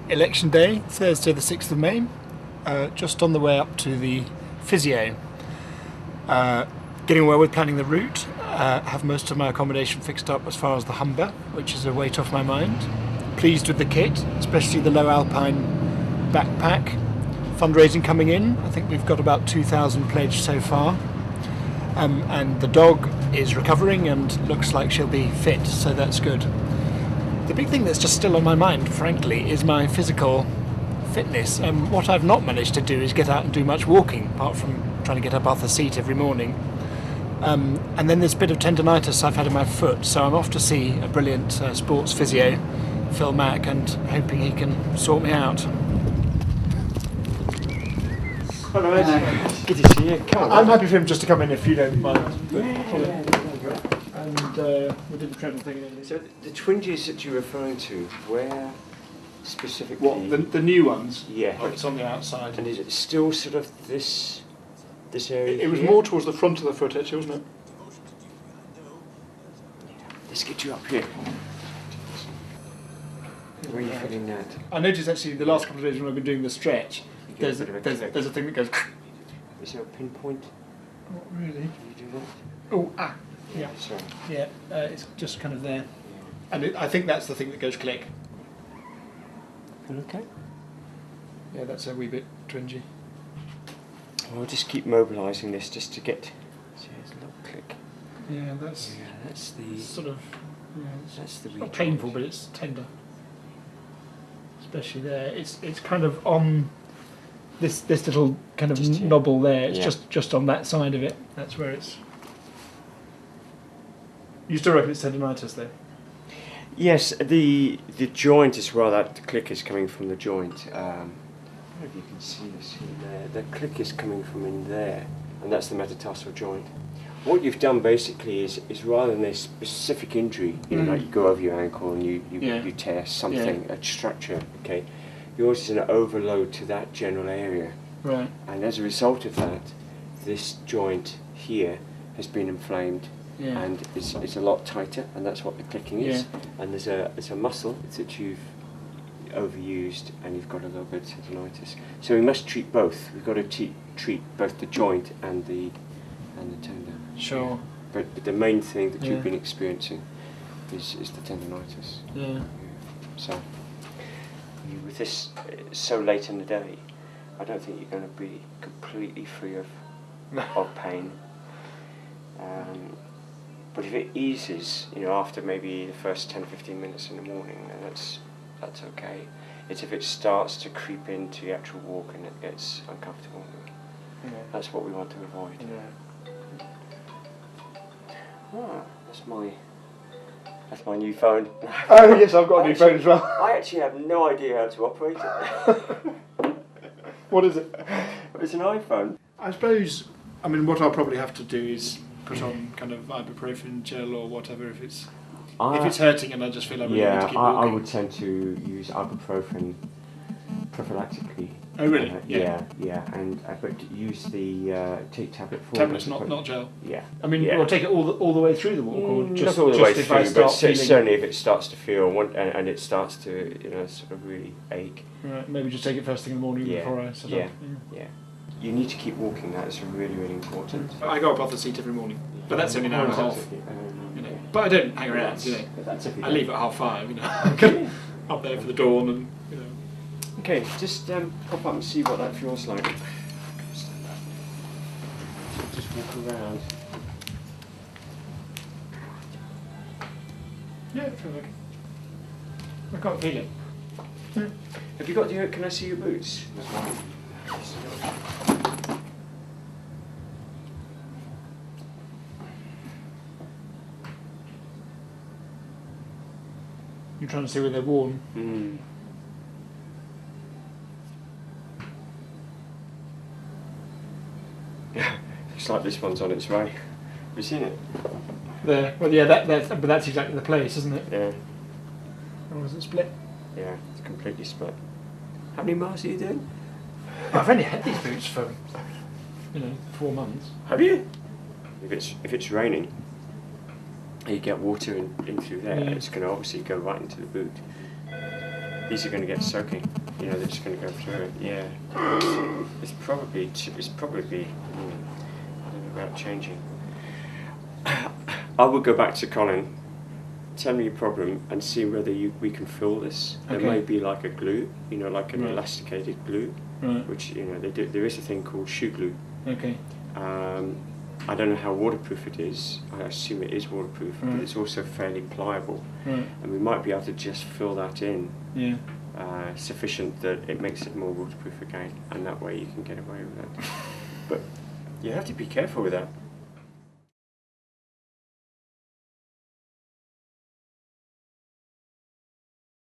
Election Day, Thursday the 6th of May, just on the way up to the Physio. Getting well with planning the route, have most of my accommodation fixed up as far as the Humber, which is a weight off my mind. Pleased with the kit, especially the low alpine backpack. Fundraising coming in, I think we've got about 2,000 pledged so far. And the dog is recovering and looks like she'll be fit, so that's good. The big thing that's just still on my mind, frankly, is my physical fitness. What I've not managed to do is get out and do much walking, apart from trying to get up off the seat every morning. And then this bit of tendonitis I've had in my foot, so I'm off to see a brilliant sports physio, Phil Mack, and hoping he can sort me out. Hello, Ed. Good to see you. Come on. I'm happy for him just to come in if you don't mind. But, Yeah. and we did the treadle thing. So the twinges that you're referring to, where specifically? What, the new ones? Yeah. Oh, it's on the outside. And is it still sort of this area? It was here? more towards the front of the foot, actually, wasn't it? Let's get you up here. Where are you feeling that? I noticed actually the last couple of days when I've been doing the stretch, there's a thing that goes. Is there a pinpoint? Not really. Can you do that? Oh, yeah. Sorry. Yeah, it's just kind of there. And I think that's the thing that goes click. Okay. Yeah, that's a wee bit twingy. I'll just keep mobilising this just to get. See, there's a little click. Yeah, that's the sort of. Yeah, that's the it's not painful, but it's tender. Especially there, it's kind of on this little kind of Just here. knobble there. It's Yeah. just on that side of it. That's where it's. You still reckon it's tendonitis, though? Yes, the joint as well. That click is coming from the joint. I don't know if you can see this in there. The click is coming from in there, and that's the metatarsal joint. What you've done basically is rather than a specific injury, like you go over your ankle and you tear something, a structure, okay, yours is an overload to that general area. Right. And as a result of that, this joint here has been inflamed and it's a lot tighter, and that's what the clicking is. And there's a muscle that you've overused, and you've got a little bit of tendonitis. So we must treat both. We've got to treat both the joint and the tendon. Sure. But the main thing that you've been experiencing is the tendonitis. Yeah. So with this so late in the day, I don't think you're going to be completely free of pain. But if it eases, after maybe the first 10-15 minutes in the morning, then that's okay. It's if it starts to creep into the actual walk and it gets uncomfortable. That's what we want to avoid. That's my new phone. Oh yes, I've got a new phone as well. I actually have no idea how to operate it. What is it? It's an iPhone. I suppose. I mean, what I'll probably have to do is put on kind of ibuprofen gel or whatever if it's hurting and I just feel I really need to keep walking. I would tend to use ibuprofen prophylactically. Oh really? And but use the take tablet form. Tablets, not gel. Yeah. I mean, we'll take it all the way through the walk, or just not all the way if through, I start but feeling. certainly if it starts to feel and it starts to sort of really ache. Right, maybe just take it first thing in the morning before I set off. Yeah. You need to keep walking. That is really, really important. I go up off the seat every morning, but that's only an hour and a half. But I don't hang around. I leave at 5:30. Up there for the dawn and. Okay, just pop up and see what that feels like. Just walk around. Yeah, it feels like it. I can't feel it. Have you got your? Can I see your boots? You're trying to see where they're worn. Looks like this one's on its way. Have you seen it? There. Well, yeah, but that's exactly the place, isn't it? Yeah. Or is it split? Yeah, it's completely split. How many miles are you doing? I've only had these boots for 4 months. Have you? If it's raining, and you get water in through there, it's going to obviously go right into the boot. these are going to get soaking. You know, they're just going to go through it. Yeah, it's probably I don't know about changing. I would go back to Colin, tell me your problem, and see whether we can fill this. There may be like a glue, you know, like an elasticated glue, which, you know, there is a thing called shoe glue. Okay. I don't know how waterproof it is. I assume it is waterproof, but it's also fairly pliable, and we might be able to just fill that in. Yeah. Sufficient that it makes it more waterproof again, and that way you can get away with it. But you have to be careful with that.